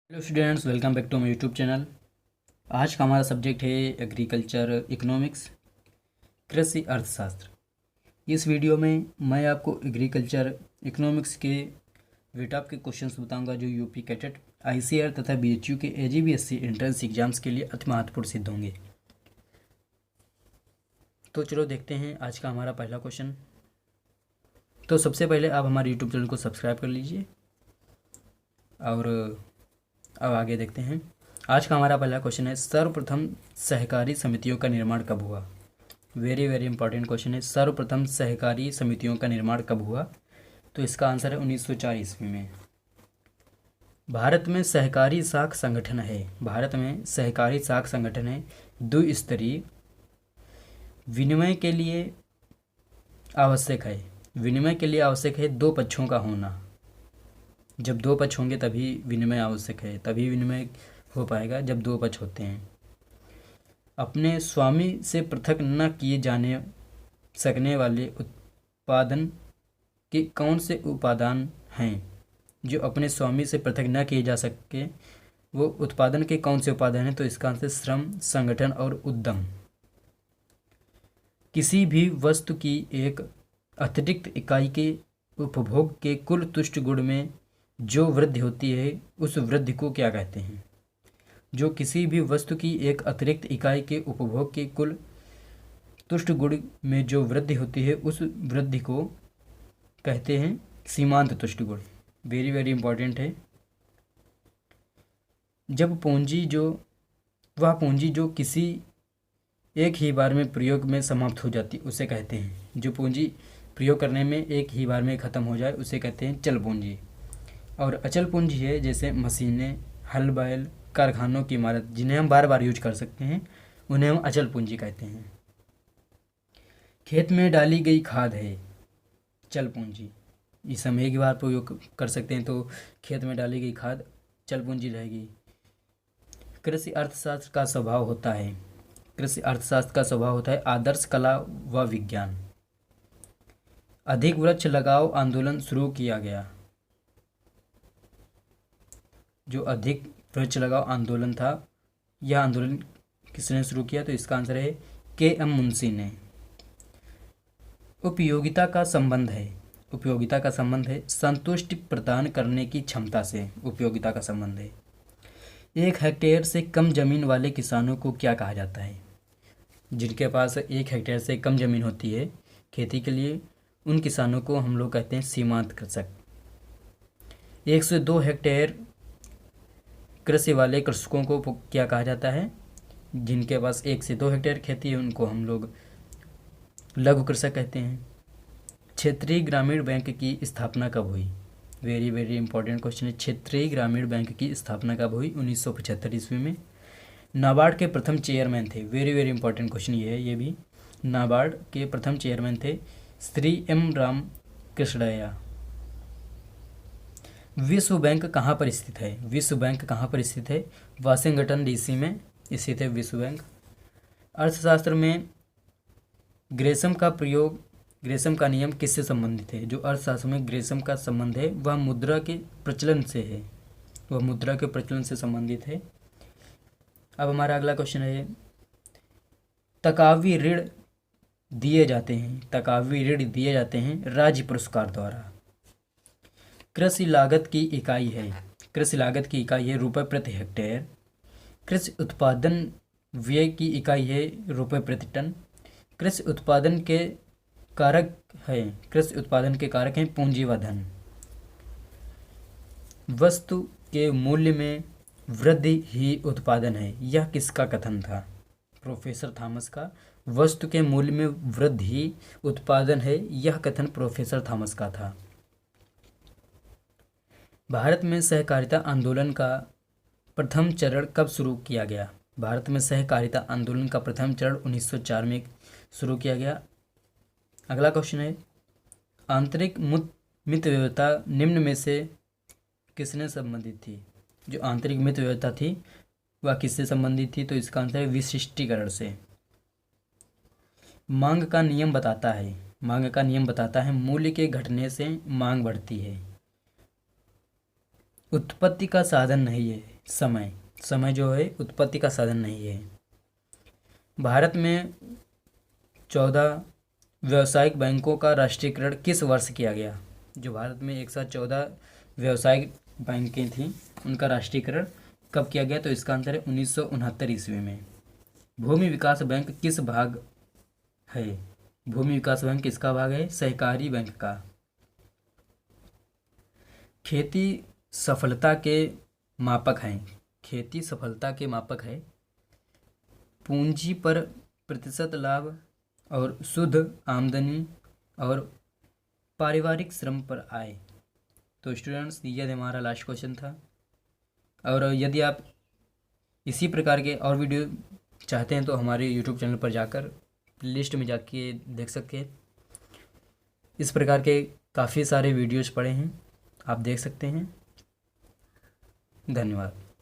Hello students, welcome back to my YouTube channel. आज का हमारा सब्जेक्ट है एग्रीकल्चर इकोनॉमिक्स, कृषि अर्थशास्त्र। इस वीडियो में मैं आपको एग्रीकल्चर इकोनॉमिक्स के वेटअप के क्वेश्चंस बताऊंगा जो यूपी कैटेट, आईसीआर तथा बीएचयू के एजीबीएससी एंट्रेंस एग्जाम्स के लिए अति महत्वपूर्ण सिद्ध होंगे। तो चलो देखते हैं आज का हमारा पहला क्वेश्चन। तो सबसे पहले आप हमारे यूट्यूब चैनल को सब्सक्राइब कर लीजिए और अब आगे देखते हैं। आज का हमारा पहला क्वेश्चन है, सर्वप्रथम सहकारी समितियों का निर्माण कब हुआ। वेरी वेरी इंपॉर्टेंट क्वेश्चन है। सर्वप्रथम सहकारी समितियों का निर्माण कब हुआ? तो इसका आंसर है 1904 ईस्वी में। भारत में सहकारी साख संगठन है। भारत में सहकारी साख संगठन है द्विस्तरीय, विनिमय के लिए आवश्यक है। विनिमय के लिए आवश्यक है दो पक्षों का होना। जब दो पक्ष होंगे तभी विनिमय आवश्यक है, तभी विनिमय हो पाएगा जब दो पक्ष होते हैं। अपने स्वामी से पृथक न किए जाने सकने वाले उत्पादन के कौन से उपादान हैं? जो अपने स्वामी से पृथक न किए जा सके वो उत्पादन के कौन से उपादान हैं? तो इसका आंसर श्रम, संगठन और उद्यम। किसी भी वस्तु की एक अतिरिक्त इकाई के उपभोग के कुल तुष्ट गुण में जो वृद्धि होती है उस वृद्धि को क्या कहते हैं? जो किसी भी वस्तु की एक अतिरिक्त इकाई के उपभोग के कुल तुष्ट गुण में जो वृद्धि होती है उस वृद्धि को कहते हैं सीमांत तुष्ट गुण। वेरी वेरी इंपॉर्टेंट है। जब वह पूंजी जो किसी एक ही बार में प्रयोग में समाप्त हो जाती उसे कहते हैं। जो पूंजी प्रयोग करने में एक ही बार में ख़त्म हो जाए उसे कहते हैं चल पूंजी। और अचल पूंजी है जैसे मशीनें, हल बैल, कारखानों की इमारत जिन्हें हम बार बार यूज कर सकते हैं उन्हें हम अचल पूंजी कहते हैं। खेत में डाली गई खाद है चल पूंजी। इस हम एक बार प्रयोग कर सकते हैं तो खेत में डाली गई खाद चल पूंजी रहेगी। कृषि अर्थशास्त्र का स्वभाव होता है। कृषि अर्थशास्त्र का स्वभाव होता है आदर्श, कला व विज्ञान। अधिक वृक्ष लगाओ आंदोलन शुरू किया गया। जो अधिक वृक्ष लगाओ आंदोलन था, यह आंदोलन किसने शुरू किया? तो इसका आंसर है के.एम. मुंशी ने। उपयोगिता का संबंध है। उपयोगिता का संबंध है संतुष्टि प्रदान करने की क्षमता से। उपयोगिता का संबंध है। 1 हेक्टेयर से कम जमीन वाले किसानों को क्या कहा जाता है? जिनके पास 1 हेक्टेयर से कम जमीन होती है खेती के लिए, उन किसानों को हम लोग कहते हैं सीमांत कृषक। 1 से 2 हेक्टेयर कृषि वाले कृषकों को क्या कहा जाता है? जिनके पास 1 से 2 हेक्टेयर खेती है उनको हम लोग लघु कृषक कहते हैं। क्षेत्रीय ग्रामीण बैंक की स्थापना कब हुई? वेरी वेरी इंपॉर्टेंट क्वेश्चन है। क्षेत्रीय ग्रामीण बैंक की स्थापना कब हुई? 1975 ईस्वी में। नाबार्ड के प्रथम चेयरमैन थे। वेरी वेरी इंपॉर्टेंट क्वेश्चन ये है। ये भी नाबार्ड के प्रथम चेयरमैन थे श्री एम राम कृष्णैया। विश्व बैंक कहाँ पर स्थित है? विश्व बैंक कहाँ पर स्थित है? वाशिंगटन डीसी में स्थित है विश्व बैंक। अर्थशास्त्र में ग्रेसम का नियम किससे संबंधित है? जो अर्थशास्त्र में ग्रेसम का संबंध है वह मुद्रा के प्रचलन से है। वह मुद्रा के प्रचलन से संबंधित है। अब हमारा अगला क्वेश्चन है, तकावी ऋण दिए जाते हैं। तकावी ऋण दिए जाते हैं राज्य पुरस्कार द्वारा। कृषि लागत की इकाई है। कृषि लागत की इकाई है रुपये प्रति हेक्टेयर। कृषि उत्पादन व्यय की इकाई है रुपये प्रति टन। कृषि उत्पादन के कारक है। कृषि उत्पादन के कारक हैं पूंजी व धन। वस्तु के मूल्य में वृद्धि ही उत्पादन है, यह किसका कथन था? प्रोफेसर थॉमस का। वस्तु के मूल्य में वृद्धि ही उत्पादन है, यह कथन प्रोफेसर थॉमस का था। भारत में सहकारिता आंदोलन का प्रथम चरण कब शुरू किया गया? भारत में सहकारिता आंदोलन का प्रथम चरण 1904 में शुरू किया गया। अगला क्वेश्चन है, आंतरिक मित व्यवस्था निम्न में से किसने संबंधित थी? जो आंतरिक मित व्यवस्था थी वह किससे संबंधित थी? तो इसका आंसर है विशिष्टीकरण से। मांग का नियम बताता है। मांग का नियम बताता है मूल्य के घटने से मांग बढ़ती है। उत्पत्ति का साधन नहीं है। समय, समय जो है उत्पत्ति का साधन नहीं है। भारत में 14 व्यावसायिक बैंकों का राष्ट्रीयकरण किस वर्ष किया गया? जो भारत में एक साथ 14 व्यावसायिक बैंकें थीं, उनका राष्ट्रीयकरण कब किया गया? तो इसका आंसर है 1969 ईस्वी में। भूमि विकास बैंक किस भाग है? भूमि विकास बैंक किसका भाग है? सहकारी बैंक का। खेती सफलता के मापक हैं। खेती सफलता के मापक है पूंजी पर प्रतिशत लाभ और शुद्ध आमदनी और पारिवारिक श्रम पर आय। तो स्टूडेंट्स, यह हमारा लास्ट क्वेश्चन था। और यदि आप इसी प्रकार के और वीडियो चाहते हैं तो हमारे यूट्यूब चैनल पर जाकर लिस्ट में जाके देख सकते हैं। इस प्रकार के काफ़ी सारे वीडियोज़ पड़े हैं, आप देख सकते हैं। धन्यवाद।